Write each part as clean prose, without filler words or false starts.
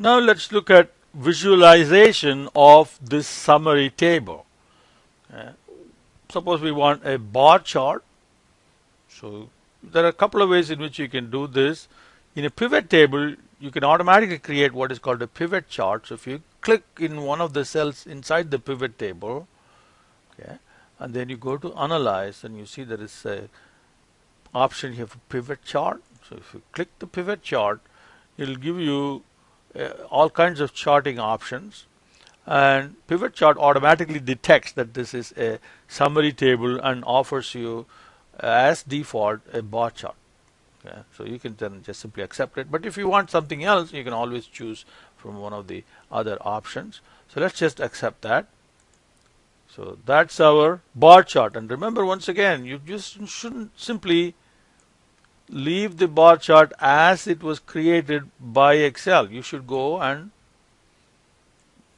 Now let's look at visualization of this summary table. Uh, Suppose we want a bar chart. So there are a couple of ways in which you can do this. In a pivot table, you can automatically create what is called a pivot chart. So if you click in one of the cells inside the pivot table, okay, and then you go to analyze, and you see there is a option here for pivot chart. So if you click the pivot chart, it'll give you all kinds of charting options, and pivot chart automatically detects that this is a summary table and offers you as default a bar chart. Okay? So you can then just simply accept it, but if you want something else, you can always choose from one of the other options. So let's just accept that. So that's our bar chart, and remember, once again, you just shouldn't simply leave the bar chart as it was created by Excel. You should go and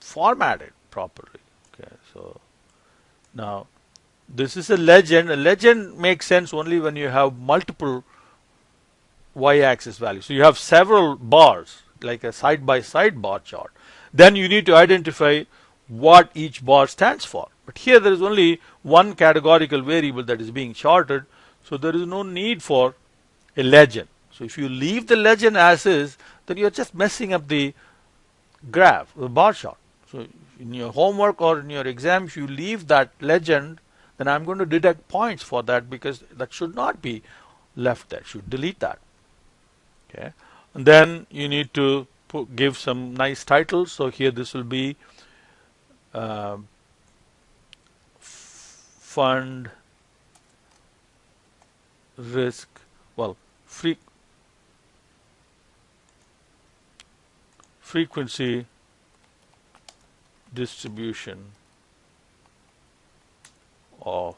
format it properly. Okay, so now this is a legend. A legend makes sense only when you have multiple y-axis values. So you have several bars, like a side-by-side bar chart. Then you need to identify what each bar stands for. But here there is only one categorical variable that is being charted, so there is no need for a legend. So if you leave the legend as is, then you're just messing up the graph, the bar chart. So in your homework or in your exam, if you leave that legend, then I'm going to deduct points for that, because that should not be left there. Should delete that. Okay, and then you need to give some nice titles. So here this will be uh, fund risk, well, frequency distribution of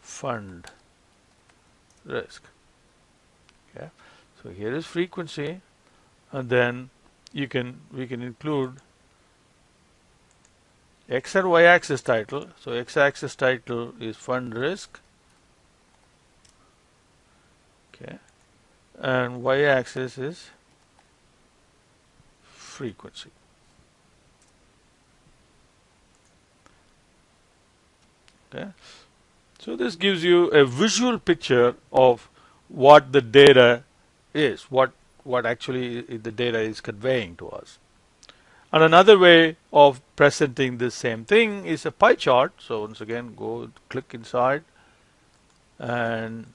fund risk. Okay, so here is frequency, and then we can include x and y axis title. So x axis title is fund risk, okay, and y axis is frequency. Okay, so this gives you a visual picture of what the data is, what actually the data is conveying to us. And another way of presenting the same thing is a pie chart. So once again, go click inside and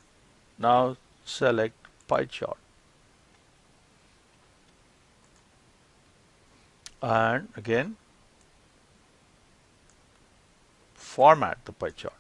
now select pie chart. And again, format the pie chart.